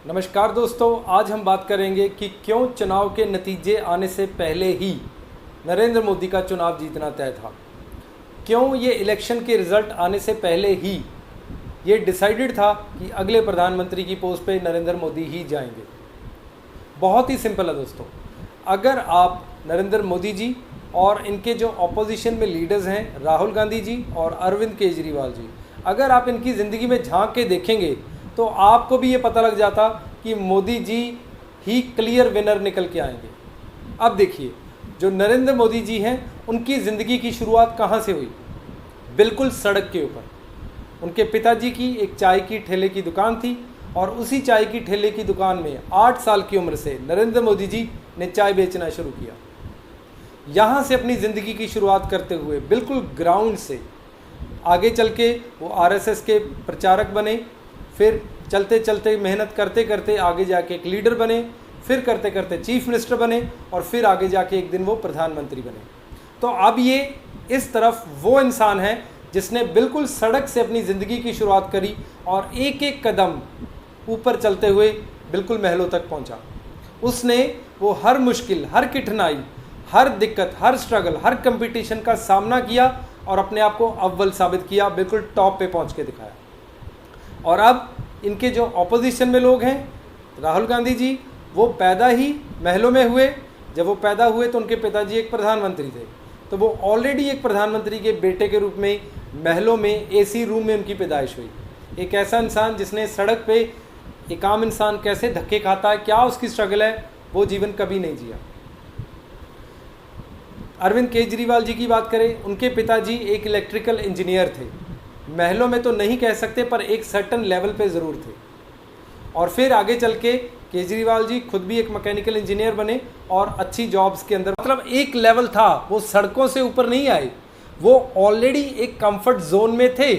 नमस्कार दोस्तों, आज हम बात करेंगे कि क्यों चुनाव के नतीजे आने से पहले ही नरेंद्र मोदी का चुनाव जीतना तय था। क्यों ये इलेक्शन के रिज़ल्ट आने से पहले ही ये डिसाइडेड था कि अगले प्रधानमंत्री की पोस्ट पे नरेंद्र मोदी ही जाएंगे। बहुत ही सिंपल है दोस्तों, अगर आप नरेंद्र मोदी जी और इनके जो ऑपोजिशन में लीडर्स हैं राहुल गांधी जी और अरविंद केजरीवाल जी, अगर आप इनकी ज़िंदगी में झांक के देखेंगे तो आपको भी ये पता लग जाता कि मोदी जी ही क्लियर विनर निकल के आएंगे। अब देखिए, जो नरेंद्र मोदी जी हैं उनकी ज़िंदगी की शुरुआत कहाँ से हुई? बिल्कुल सड़क के ऊपर। उनके पिताजी की एक चाय की ठेले की दुकान थी और उसी चाय की ठेले की दुकान में 8 साल की उम्र से नरेंद्र मोदी जी ने चाय बेचना शुरू किया। यहाँ से अपनी ज़िंदगी की शुरुआत करते हुए बिल्कुल ग्राउंड से आगे चल के वो आरएसएस के प्रचारक बने, फिर चलते चलते मेहनत करते करते आगे जाके एक लीडर बने, फिर करते करते चीफ मिनिस्टर बने और फिर आगे जाके एक दिन वो प्रधानमंत्री बने। तो अब ये इस तरफ वो इंसान है जिसने बिल्कुल सड़क से अपनी ज़िंदगी की शुरुआत करी और एक एक कदम ऊपर चलते हुए बिल्कुल महलों तक पहुंचा। उसने वो हर मुश्किल, हर कठिनाई, हर दिक्कत, हर स्ट्रगल, हर कंपटीशन का सामना किया और अपने आप को अव्वल साबित किया, बिल्कुल टॉप पे पहुंच के दिखाया। और अब इनके जो ऑपोजिशन में लोग हैं राहुल गांधी जी, वो पैदा ही महलों में हुए। जब वो पैदा हुए तो उनके पिताजी एक प्रधानमंत्री थे, तो वो ऑलरेडी एक प्रधानमंत्री के बेटे के रूप में महलों में एसी रूम में उनकी पैदाइश हुई। एक ऐसा इंसान जिसने सड़क पे एक आम इंसान कैसे धक्के खाता है, क्या उसकी स्ट्रगल है, वो जीवन कभी नहीं जिया। अरविंद केजरीवाल जी की बात करें, उनके पिताजी एक इलेक्ट्रिकल इंजीनियर थे। महलों में तो नहीं कह सकते पर एक सर्टन लेवल पे ज़रूर थे। और फिर आगे चल के केजरीवाल जी खुद भी एक मैकेनिकल इंजीनियर बने और अच्छी जॉब्स के अंदर, मतलब एक लेवल था, वो सड़कों से ऊपर नहीं आए, वो ऑलरेडी एक कंफर्ट जोन में थे।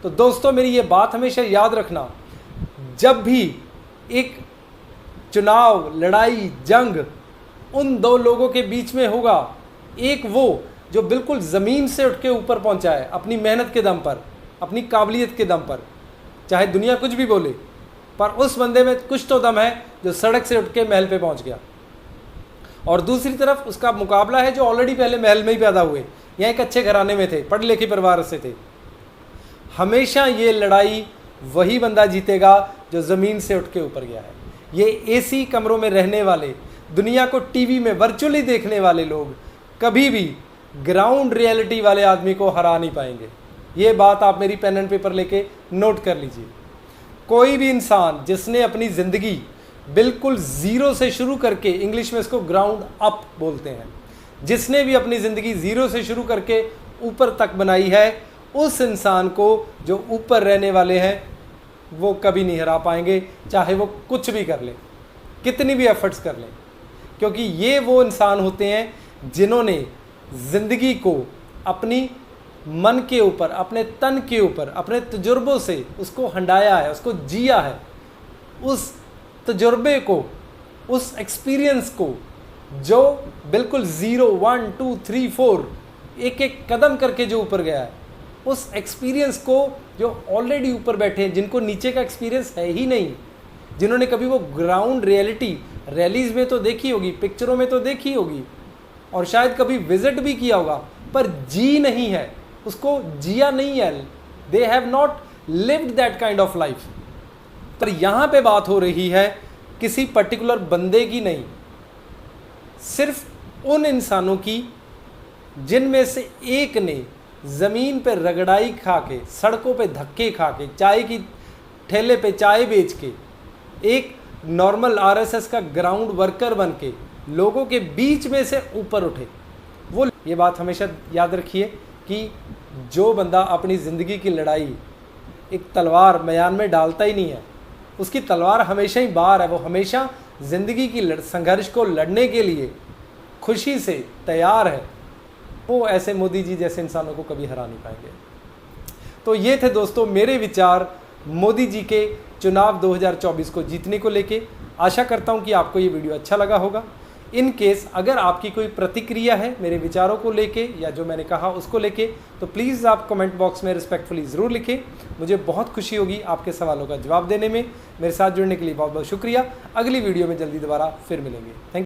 तो दोस्तों, मेरी ये बात हमेशा याद रखना, जब भी एक चुनाव, लड़ाई, जंग उन दो लोगों के बीच में होगा, एक वो जो बिल्कुल ज़मीन से उठ के ऊपर पहुंचा है अपनी मेहनत के दम पर, अपनी काबिलियत के दम पर, चाहे दुनिया कुछ भी बोले, पर उस बंदे में कुछ तो दम है जो सड़क से उठ के महल पे पहुंच गया। और दूसरी तरफ उसका मुकाबला है जो ऑलरेडी पहले महल में ही पैदा हुए, यहाँ एक अच्छे घराने में थे, पढ़े लिखे परिवार से थे। हमेशा ये लड़ाई वही बंदा जीतेगा जो ज़मीन से उठ के ऊपर गया है। ये एसी कमरों में रहने वाले, दुनिया को टीवी में वर्चुअली देखने वाले लोग कभी भी ग्राउंड रियलिटी वाले आदमी को हरा नहीं पाएंगे। ये बात आप मेरी पेन एंड पेपर लेके नोट कर लीजिए। कोई भी इंसान जिसने अपनी ज़िंदगी बिल्कुल ज़ीरो से शुरू करके, इंग्लिश में इसको ग्राउंड अप बोलते हैं, जिसने भी अपनी ज़िंदगी ज़ीरो से शुरू करके ऊपर तक बनाई है, उस इंसान को जो ऊपर रहने वाले हैं वो कभी नहीं हरा पाएंगे, चाहे वो कुछ भी कर लें, कितनी भी एफर्ट्स कर लें। क्योंकि ये वो इंसान होते हैं जिन्होंने ज़िंदगी को अपनी मन के ऊपर, अपने तन के ऊपर, अपने तजुर्बों से उसको हंडाया है, उसको जिया है। उस तजुर्बे को, उस एक्सपीरियंस को, जो बिल्कुल 0, 1, 2, 3, 4 एक एक कदम करके जो ऊपर गया है, उस एक्सपीरियंस को जो ऑलरेडी ऊपर बैठे हैं, जिनको नीचे का एक्सपीरियंस है ही नहीं, जिन्होंने कभी वो ग्राउंड रियलिटी रैलीज में तो देखी होगी, पिक्चरों में तो देखी होगी और शायद कभी विजिट भी किया होगा, पर जी नहीं है, उसको जिया नहीं है। They have not lived that kind of life. पर यहाँ पे बात हो रही है किसी पर्टिकुलर बंदे की नहीं, सिर्फ उन इंसानों की जिनमें से एक ने ज़मीन पे रगड़ाई खा के, सड़कों पे धक्के खा के, चाय की ठेले पे चाय बेच के, एक नॉर्मल आरएसएस का ग्राउंड वर्कर बन के लोगों के बीच में से ऊपर उठे। वो ये बात हमेशा याद रखिए कि जो बंदा अपनी ज़िंदगी की लड़ाई एक तलवार मैदान में डालता ही नहीं है, उसकी तलवार हमेशा ही बाहर है, वो हमेशा ज़िंदगी की संघर्ष को लड़ने के लिए खुशी से तैयार है, वो ऐसे मोदी जी जैसे इंसानों को कभी हरा नहीं पाएंगे। तो ये थे दोस्तों मेरे विचार मोदी जी के चुनाव 2024 को जीतने को लेके। आशा करता हूँ कि आपको ये वीडियो अच्छा लगा होगा। इन केस अगर आपकी कोई प्रतिक्रिया है मेरे विचारों को लेके या जो मैंने कहा उसको लेके, तो प्लीज़ आप कमेंट बॉक्स में रिस्पेक्टफुली ज़रूर लिखें। मुझे बहुत खुशी होगी आपके सवालों का जवाब देने में। मेरे साथ जुड़ने के लिए बहुत बहुत शुक्रिया। अगली वीडियो में जल्दी दोबारा फिर मिलेंगे। Thank you.